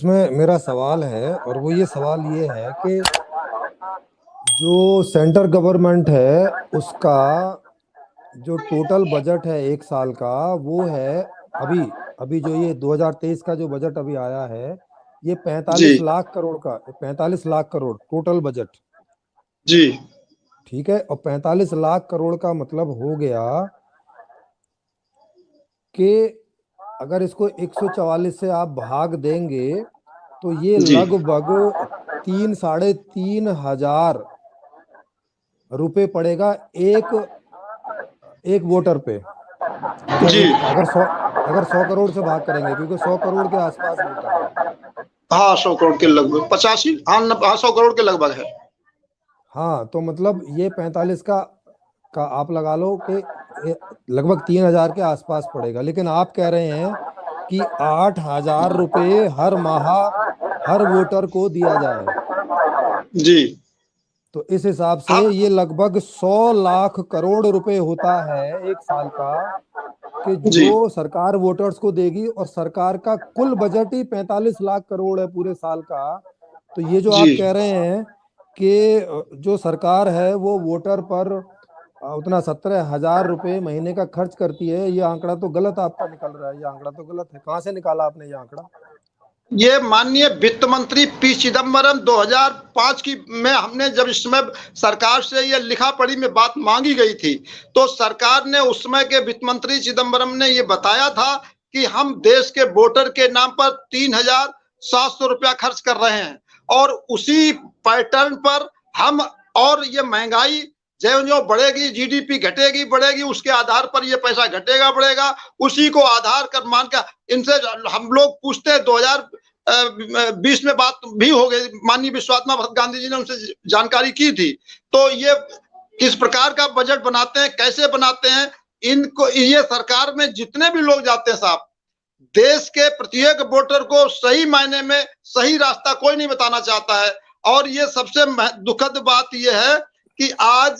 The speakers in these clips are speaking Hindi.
इसमें मेरा सवाल है, और वो ये सवाल ये है कि जो सेंटर गवर्नमेंट है उसका जो टोटल बजट है एक साल का, वो है अभी अभी जो ये 2023 का जो बजट अभी आया है, ये 45 जी लाख करोड़ का, 45 लाख करोड़ टोटल बजट। जी ठीक है, और 45 लाख करोड़ का मतलब हो गया कि अगर इसको 144 से आप भाग देंगे तो ये जी लगभग 3 साढ़े 3 हजार रुपए पड़ेगा एक एक वोटर पे। मतलब जी। एक, अगर 100 करोड़ से भाग करेंगे, क्योंकि 100 करोड़ के आसपास वोटर है। हाँ, 100 करोड़ के लगभग, 85, हाँ, हाँ, 100 करोड़ के लगभग है। हाँ, तो मतलब ये 45 का आप लगा लो कि लगभग 3 हजार के आसपास पड़ेगा, लेकिन आप कह रहे हैं कि 8 हजार रुपये हर माह हर वोटर को दिया जाए। जी। तो इस हिसाब से हम ये लगभग 100 लाख करोड़ रुपए होता है एक साल का, कि जी जो सरकार वोटर्स को देगी, और सरकार का कुल बजट ही 45 लाख करोड़ है पूरे साल का। तो ये जो जी। आप कह रहे हैं कि जो सरकार है वो वोटर पर उतना 17 हजार रुपये महीने का खर्च करती है, ये आंकड़ा तो गलत आपका निकल रहा है। ये आंकड़ा तो गलत है। कहाँ से निकाला आपने ये आंकड़ा? ये माननीय वित्त मंत्री पी चिदम्बरम 2005 की में हमने जब इस समय सरकार से ये लिखा पढ़ी में बात मांगी गई थी, तो सरकार ने उस समय के वित्त मंत्री चिदम्बरम ने ये बताया था कि हम देश के वोटर के नाम पर 3,700 रुपया खर्च कर रहे हैं, और उसी पैटर्न पर हम, और ये महंगाई ज्यों-ज्यों बढ़ेगी, जीडीपी घटेगी बढ़ेगी, उसके आधार पर ये पैसा घटेगा बढ़ेगा, उसी को आधार कर मान कर इनसे हम लोग पूछते हैं। 2020 में बात भी हो गई, माननीय विश्वात्मा भरत गांधी जी ने उनसे जानकारी की थी। तो ये किस प्रकार का बजट बनाते हैं, कैसे बनाते हैं, इनको, ये सरकार में जितने भी लोग जाते हैं साहब, देश के प्रत्येक वोटर को सही मायने में सही रास्ता कोई नहीं बताना चाहता है। और ये सबसे दुखद बात यह है कि आज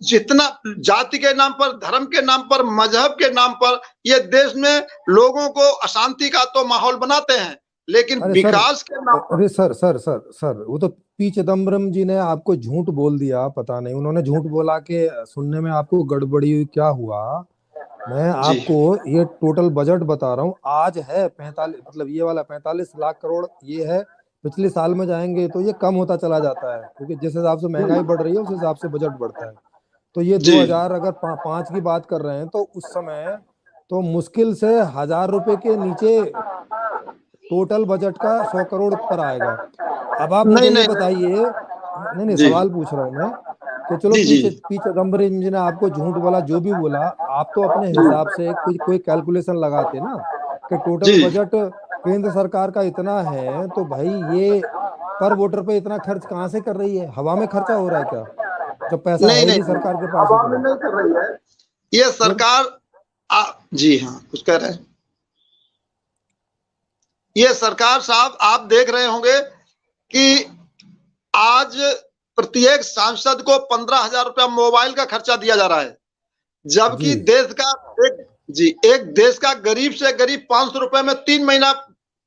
जितना जाति के नाम पर, धर्म के नाम पर, मजहब के नाम पर ये देश में लोगों को अशांति का तो माहौल बनाते हैं, लेकिन अरे सर, विकास के नाम पर। अरे सर, वो तो पी चिदम्बरम जी ने आपको झूठ बोल दिया। पता नहीं उन्होंने झूठ बोला कि सुनने में आपको गड़बड़ी हुई, क्या हुआ। मैं जी आपको ये टोटल बजट बता रहा हूँ। आज है 45, मतलब ये वाला 45 लाख करोड़ ये है। पिछले साल में जाएंगे तो ये कम होता चला जाता है, क्योंकि जिस हिसाब से महंगाई बढ़ रही है उस हिसाब से बजट बढ़ता है। तो ये जी 2000 अगर 5 की बात कर रहे हैं तो उस समय तो मुश्किल से 1,000 रुपए के नीचे टोटल बजट का 100 करोड़ पर आएगा। अब आप नहीं मुझे ये नहीं बताइए, नहीं नहीं, जी सवाल पूछ रहा हूँ मैं कि चलो जी पी जी पी चिदम्बरम जी ने आपको झूठ बोला, जो भी बोला, आप तो अपने हिसाब से कोई कोई कैलकुलेशन लगाते ना कि टोटल जी। बजट केंद्र सरकार का इतना है, तो भाई ये पर वोटर पे इतना खर्च कहाँ से कर रही है? हवा में खर्चा हो रहा है क्या, जब पैसा नहीं है ही नहीं नहीं नहीं, सरकार के पास हवा में उतना? नहीं कर रही है ये फिर सरकार। जी हाँ, कुछ कह रहे हैं। ये सरकार साहब, आप देख रहे होंगे कि आज प्रत्येक सांसद को 15,000 रुपया मोबाइल का खर्चा दिया जा रहा है, जी जबकि देश का एक, जी, एक देश का गरीब से गरीब 500 रुपए में 3 महीना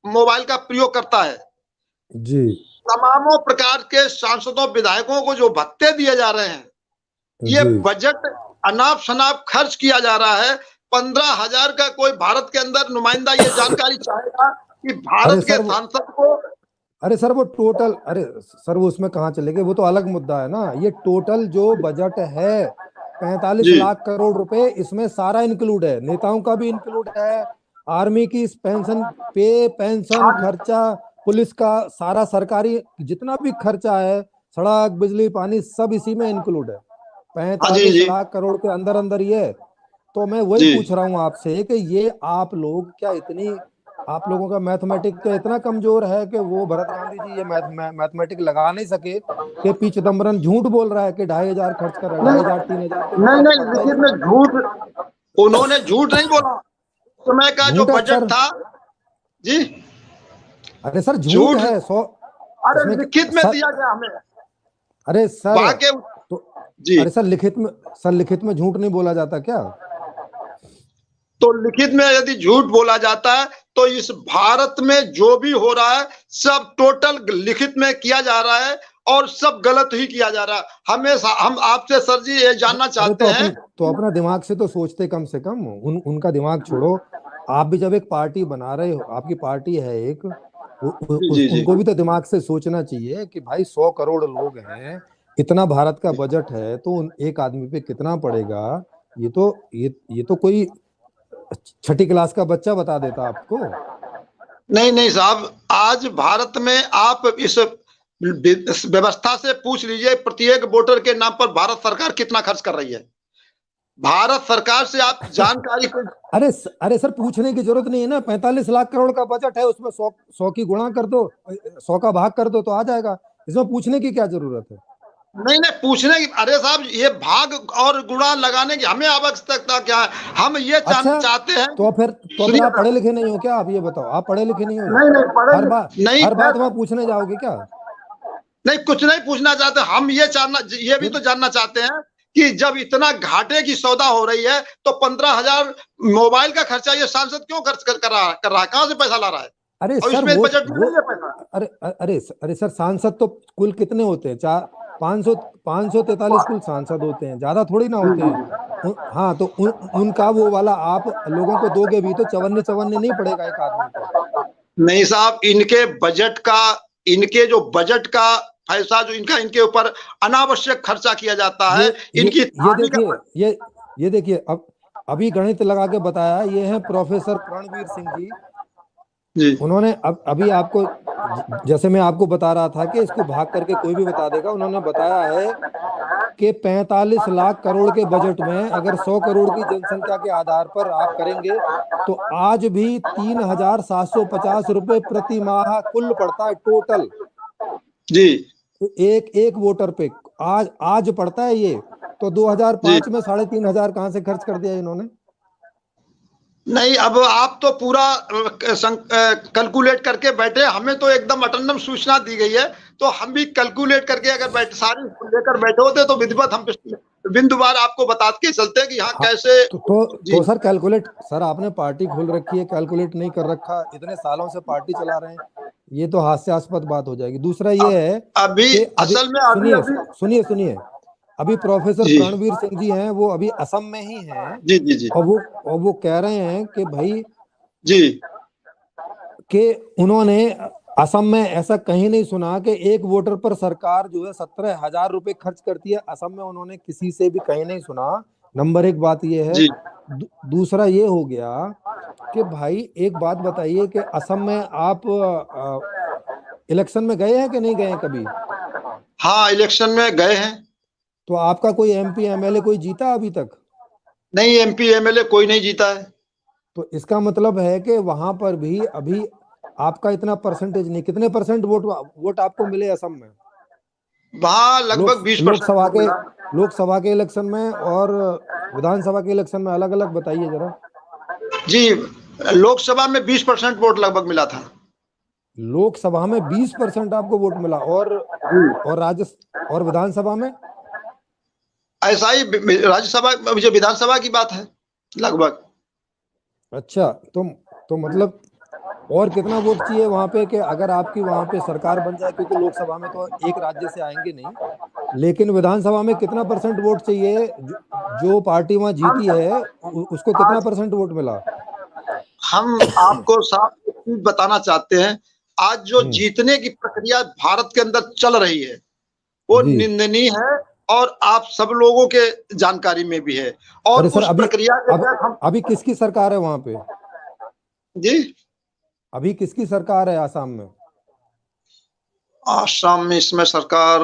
मोबाइल का प्रयोग करता है। जी तमामों प्रकार के सांसदों विधायकों को जो भत्ते दिए जा रहे हैं, ये जी। बजट अनाप शनाप खर्च किया जा रहा है। 15,000 का कोई भारत के अंदर नुमाइंदा ये जानकारी चाहेगा कि अरे भारत के सर वो सांसद को। अरे सर वो टोटल, अरे सर वो उसमें कहाँ चले गए, वो तो अलग मुद्दा है ना। ये टोटल जो बजट है 45 जी लाख करोड़ रुपए, इसमें सारा इंक्लूड है, नेताओं का भी इंक्लूड है, आर्मी की पेंशन, पेंशन हाँ खर्चा, पुलिस का सारा सरकारी जितना भी खर्चा है, सड़क बिजली पानी सब इसी में इंक्लूड है। हाँ जी 45 जी लाख करोड़ के अंदर अंदर ये। तो मैं वही जी। पूछ रहा हूँ आपसे कि ये आप लोग क्या इतनी, आप लोगों का मैथमेटिक का इतना कमजोर है कि वो भरत गांधी जी ये मैथमेटिक लगा नहीं सके कि पी चिदम्बरम झूठ बोल रहा है कि 2,500 खर्च कर रहा है, नहीं 2,500 3,000 तो नहीं इनको नहीं, पता ही लिखित नहीं। में झूठ, उन्होंने झूठ नहीं बोला। उस समय का जो झूठ है बजट सर। था, जी, अरे सर झूठ झूठ, है 100। अरे इसमें लिखित में सर, दिया गया हमें अरे सर, वहां के। तो जी, अरे सर लिखित में झूठ नहीं बोला जाता क्या? तो लिखित में यदि झूठ बोला जाता है तो इस भारत में जो भी हो रहा है सब टोटल लिखित में किया जा रहा है और सब गलत ही किया जा रहा है। हम आपसे सर जी ये जानना चाहते हैं। तो अपना दिमाग से तो सोचते कम से कम, उनका दिमाग छोड़ो। आप भी जब एक पार्टी बना रहे हो, आपकी पार्टी है एक, उनको भी तो दिमाग से सोचना चाहिए कि भाई 100 करोड़ लोग हैं, इतना भारत का बजट है, तो एक आदमी पे कितना पड़ेगा। ये तो कोई छठी क्लास का बच्चा बता देता आपको। नहीं साहब, आज भारत में आप इस व्यवस्था से पूछ लीजिए, प्रत्येक वोटर के नाम पर भारत सरकार कितना खर्च कर रही है। भारत सरकार से आप जानकारी अरे सर, पूछने की जरूरत नहीं है ना। 45 लाख करोड़ का बजट है, उसमें 100 की गुणा कर दो, 100 का भाग कर दो तो आ जाएगा। इसमें पूछने की क्या जरूरत है? नहीं पूछने की, अरे साहब ये भाग और गुणा लगाने की हमें आवश्यकता क्या है? हम ये चाहते हैं। तो फिर आप पढ़े लिखे नहीं हो क्या? आप ये बताओ, आप पढ़े लिखे नहीं हो? नहीं, हर बात में पूछने जाओगे क्या? नहीं, कुछ नहीं पूछना चाहते। हम ये भी तो जानना चाहते हैं कि जब इतना घाटे की सौदा हो रही है तो 15,000 मोबाइल का खर्चा ये सांसद क्यों खर्च कर रहा है? कहां से पैसा ला रहा है? अरे और सर, बजट में नहीं है पैसा। अरे सर, सांसद तो कुल कितने होते हैं? 543 कुल सांसद होते हैं, ज्यादा थोड़ी ना होते हैं। हाँ, तो उनका वो वाला आप लोगों को दोगे भी तो चवन्ने नहीं पड़ेगा एक आदमी को। नहीं साहब, इनके जो बजट का पैसा जो इनके ऊपर अनावश्यक खर्चा किया जाता है। ये देखिए, अब अभी गणित लगा के बताया, ये है प्रोफेसर रणवीर सिंह जी। उन्होंने अभी आपको, जैसे मैं आपको बता रहा था कि इसको भाग करके कोई भी बता देगा, उन्होंने बताया है कि 45 लाख करोड़ के बजट में अगर 100 करोड़ की जनसंख्या के आधार पर आप करेंगे तो आज भी 3,750 रुपए प्रति माह कुल पड़ता है टोटल जी। एक वोटर पे आज पड़ता है ये। तो 2005 में 3,500 कहां से खर्च कर दिया इन्होंने? नहीं, अब आप तो पूरा कैलकुलेट करके बैठे, हमें तो एकदम अटन्नम सूचना दी गई है, तो हम भी कैलकुलेट करके अगर सारी लेकर बैठे होते तो विधिवत हम बिंदुवार आपको बता के चलते हैं कि यहाँ कैसे। तो सर कैलकुलेट, सर आपने पार्टी खोल रखी है, कैलकुलेट नहीं कर रखा, इतने सालों से पार्टी चला रहे हैं, ये तो हास्यास्पद बात हो जाएगी। दूसरा ये है अभी असल में सुनिए, अभी प्रोफेसर रणवीर सिंह जी हैं, वो अभी असम में ही हैं। जी। और वो कह रहे हैं कि भाई जी, कि उन्होंने असम में ऐसा कहीं नहीं सुना कि एक वोटर पर सरकार जो है 17,000 रुपए खर्च करती है। असम में उन्होंने किसी से भी कहीं नहीं सुना। नंबर एक बात ये है। दूसरा ये हो गया कि भाई एक बात बताइए कि असम में आप इलेक्शन में गए हैं कि नहीं गए हैं कभी? हाँ, इलेक्शन में गए हैं। तो आपका कोई MP MLA कोई जीता अभी तक? नहीं, MP MLA कोई नहीं जीता है। तो इसका मतलब है कि वहां पर भी अभी आपका इतना परसेंटेज नहीं। कितने परसेंट वोट आपको मिले असम में? वहां लगभग 20%। लोकसभा के इलेक्शन में और विधानसभा के इलेक्शन में अलग अलग बताइए जरा। जी, लोकसभा में 20% वोट लगभग मिला था। लोकसभा में 20% आपको वोट मिला, और विधानसभा में ऐसा ही। राज्यसभा, जो विधानसभा की बात है लगभग। अच्छा, तो मतलब और कितना वोट चाहिए वहां पे कि अगर आपकी वहां पे सरकार बन जाए? क्योंकि लोकसभा में तो एक राज्य से आएंगे नहीं, लेकिन विधानसभा में कितना परसेंट वोट चाहिए? जो पार्टी वहां जीती है उसको कितना परसेंट वोट मिला? हम आपको साफ बताना चाहते हैं, आज जो जीतने की प्रक्रिया भारत के अंदर चल रही है वो निंदनीय है और आप सब लोगों के जानकारी में भी है। और उस प्रक्रिया के अभी किसकी सरकार है वहां पे? जी, अभी किसकी सरकार है आसाम में? आसाम में इसमें सरकार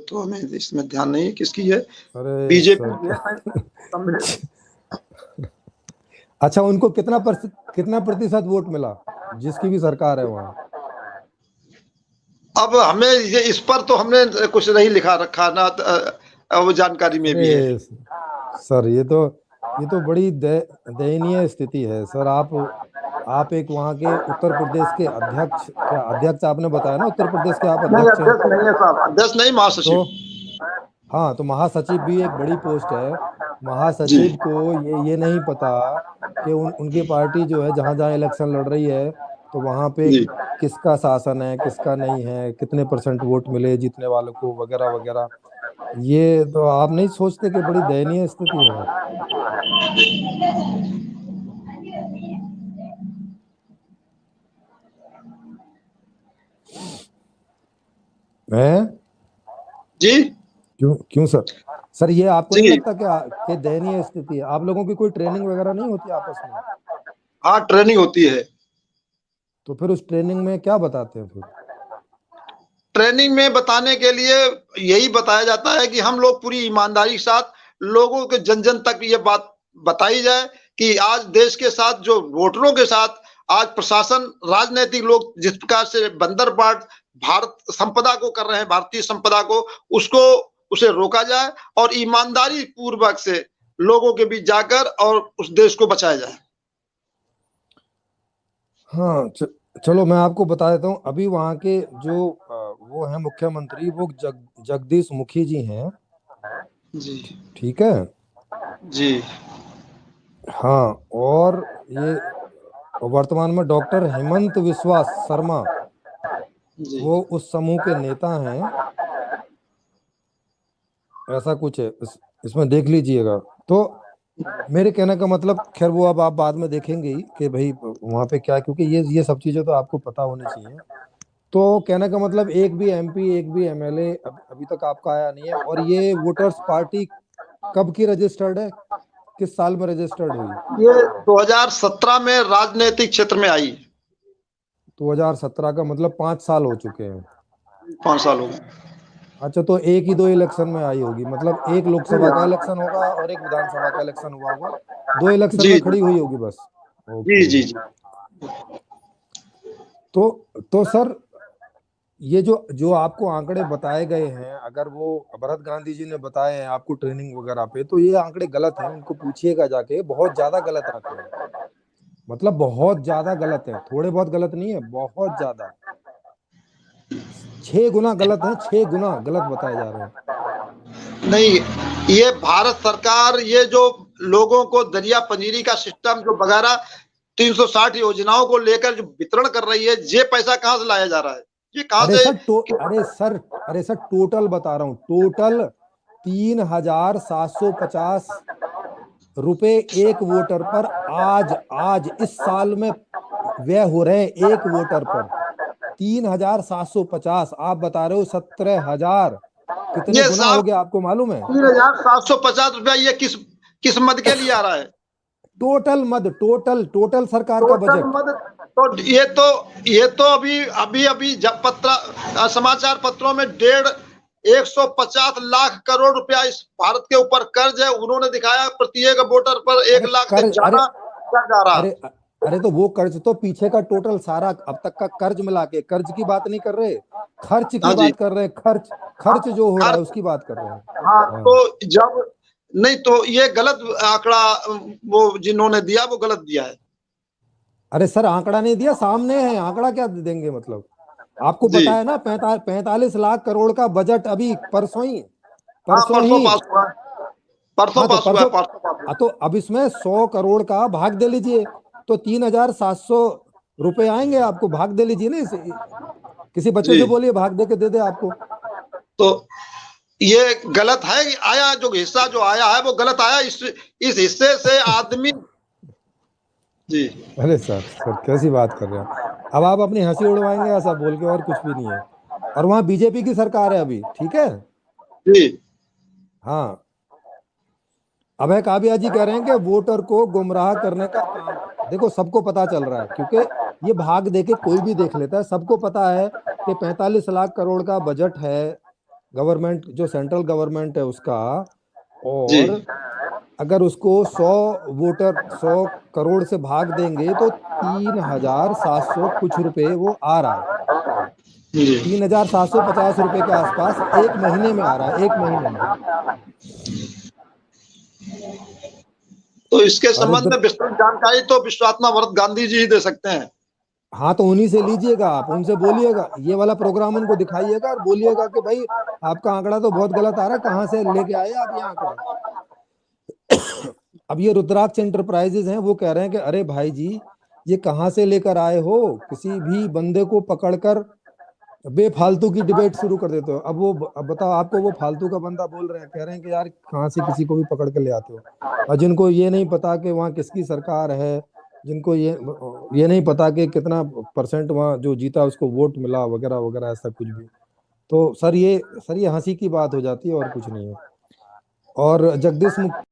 तो हमें इसमें ध्यान नहीं है किसकी है। बीजेपी। अच्छा, उनको कितना प्रतिशत वोट मिला जिसकी भी सरकार है वहां? अब हमें इस पर तो हमने कुछ नहीं लिखा रखा ना, वो जानकारी में भी है। सर ये तो बड़ी दयनीय स्थिति है सर। आप एक वहाँ के उत्तर प्रदेश के अध्यक्ष आपने बताया ना, उत्तर प्रदेश के आप अध्यक्ष हैं? नहीं है साहब, अध्यक्ष नहीं, महासचिव। हाँ, तो महासचिव भी एक बड़ी पोस्ट है। जी महासचिव को ये नहीं पता कि उनकी पार्टी जो है जहां जहां इलेक्शन लड़ रही है तो वहां पे जी किसका शासन है किसका नहीं है, कितने % वोट मिले जीतने वालों को, वगैरह वगैरह। ये तो आप नहीं सोचते कि बड़ी दयनीय स्थिति है? हैं? जी क्यों क्यों सर? सर ये आपको नहीं जी। लगता कि दयनीय स्थिति है? आप लोगों की कोई ट्रेनिंग वगैरह नहीं होती आपस में? हाँ, ट्रेनिंग होती है। तो फिर उस ट्रेनिंग में क्या बताते हैं फिर? ट्रेनिंग में बताने के लिए यही बताया जाता है कि हम लोग पूरी ईमानदारी के साथ लोगों के जन जन तक ये बात बताई जाए कि आज देश के साथ जो वोटरों के साथ आज प्रशासन राजनीतिक लोग जिस प्रकार से बंदर बाट भारत संपदा को कर रहे हैं, भारतीय संपदा को, उसको उसे रोका जाए और ईमानदारी पूर्वक से लोगों के बीच जाकर और उस देश को बचाया जाए। हाँ, चलो मैं आपको बता देता हूँ। अभी वहाँ के जो वो हैं मुख्यमंत्री, वो जगदीश मुखी जी हैं। जी ठीक है। जी हाँ, और ये वर्तमान में डॉक्टर हेमंत विश्वास शर्मा, जी वो उस समूह के नेता हैं। ऐसा कुछ है इसमें देख लीजिएगा। तो मेरे कहने का मतलब, खैर वो अब आप बाद में देखेंगे ही कि भाई वहाँ पे क्या है, क्योंकि ये सब चीजें तो आपको पता होनी चाहिए। तो कहने का मतलब, एक भी MP एक भी MLA अभी तक आपका आया नहीं है। और ये वोटर्स पार्टी कब की रजिस्टर्ड है, किस साल में रजिस्टर्ड हुई? ये 2017 में राजनीतिक क्षेत्र में आई। 2017 का मतलब 5 साल हो चुके हैं। 5 साल हो गए। अच्छा, तो एक ही 2 इलेक्शन में आई होगी, मतलब एक लोकसभा का इलेक्शन होगा और एक विधानसभा का इलेक्शन हुआ होगा। 2 इलेक्शन जी में खड़ी हुई होगी बस। जी ओके। जी जी। तो सर, ये जो जो आपको आंकड़े बताए गए हैं, अगर वो भरत गांधी जी ने बताए हैं आपको ट्रेनिंग वगैरह पे, तो ये आंकड़े गलत हैं। उनको पूछिएगा जाके, बहुत ज्यादा गलत आंकड़े हैं। मतलब बहुत ज्यादा गलत है, थोड़े बहुत गलत नहीं है, बहुत ज्यादा। 6 गुना गलत है, 6 गुना गलत बताए जा रहे हैं। नहीं, ये भारत सरकार ये जो लोगों को दरिया पंजीरी का सिस्टम जो वगैरह 360 योजनाओं को लेकर जो वितरण कर रही है, ये पैसा कहाँ से लाया जा रहा है? ये कहाँ अरे से? सर अरे सर, टोटल बता रहा हूँ, टोटल 3,750 रुपए एक वोटर पर आज आज इस साल में व्यय हो रहे हैं एक वोटर पर। 3,750, आप बता रहे हो 17,000। कितने ये गुना हो साहब गया आपको मालूम है? 3,750 रुपया ये किस मद के लिए आ रहा है? टोटल मद, टोटल सरकार का टोटल बजट। मद। तो ये तो अभी अभी अभी जब समाचार पत्रों में 150 लाख करोड़ रुपया इस भारत के ऊपर कर्ज है। उन्होंने दिखाया प्रत्येक वोटर पर 1 लाख से कर्ज, ज्यादा कर्ज आ रहा। अरे अरे तो वो कर्ज तो पीछे का टोटल सारा अब तक का कर्ज मिला के, कर्ज की बात नहीं कर रहे, खर्च की हाँ जी। बात कर रहे हैं। खर्च खर्च जो हो रहा खर्च। है उसकी बात कर रहे हैं। हाँ, हाँ। तो जब नहीं तो ये गलत आंकड़ा वो जिन्होंने दिया वो गलत दिया है। अरे सर, आंकड़ा नहीं दिया, सामने है आंकड़ा, क्या देंगे मतलब? आपको जी पता है ना, 45 लाख करोड़ का बजट अभी परसों ही, हाँ, परसों परसों ही। पास हुआ है। परसों हाँ तो पास हुआ है, परसों। परसों पास हुआ हाँ तो अब इसमें 100 करोड़ का भाग दे लीजिए, तो 3,700 रुपए आएंगे आपको। भाग दे लीजिए ना, किसी है। बच्चे जी। से बोलिए भाग दे के दे दे आपको। तो ये गलत है कि आया जो हिस्सा जो आया है वो गलत आया। इस हिस्से से आदमी। जी अरे सर कैसी बात कर रहे हैं? अब आप अपनी हंसी उड़वाएंगे ऐसा बोल के, और कुछ भी नहीं है। और वहां बीजेपी की सरकार है अभी, ठीक है। जी हाँ, अभय काबिया जी कह रहे हैं कि वोटर को गुमराह करने का काम। देखो, सबको पता चल रहा है, क्योंकि ये भाग दे के कोई भी देख लेता है। सबको पता है कि 45 लाख करोड़ का बजट है गवर्नमेंट, जो सेंट्रल गवर्नमेंट है उसका। जी और अगर उसको 100 करोड़ से भाग देंगे तो 3,700 कुछ रुपए वो आ रहा है। जी। 3,750 रुपए के आसपास एक महीने में आ रहा है, एक महीने में। तो इसके और संबंध में विस्तृत जानकारी तो विश्वात्मा भरत गांधी जी ही दे सकते हैं। हाँ, तो उन्हीं से लीजिएगा, आप उनसे बोलिएगा, ये वाला प्रोग्राम उनको दिखाइएगा और बोलिएगा कि भाई आपका आंकड़ा तो बहुत गलत आ रहा है, कहाँ से लेके आए आप ये आंकड़े? अब ये रुद्राक्ष एंटरप्राइजेज हैं, वो कह रहे हैं कि अरे भाई जी ये कहाँ से लेकर आए हो, किसी भी बंदे को पकड़कर बेफालतू की डिबेट शुरू कर देते हो। अब बताओ, आपको वो फालतू का बंदा बोल रहे हैं, कह रहे हैं कि यार कहाँ से किसी को भी पकड़ के ले आते हो, और जिनको ये नहीं पता कि वहाँ किसकी सरकार है, जिनको ये नहीं पता कि कितना परसेंट वहाँ जो जीता उसको वोट मिला वगैरह वगैरह, ऐसा कुछ भी। तो सर ये हंसी की बात हो जाती है और कुछ नहीं है। और जगदीश मुखी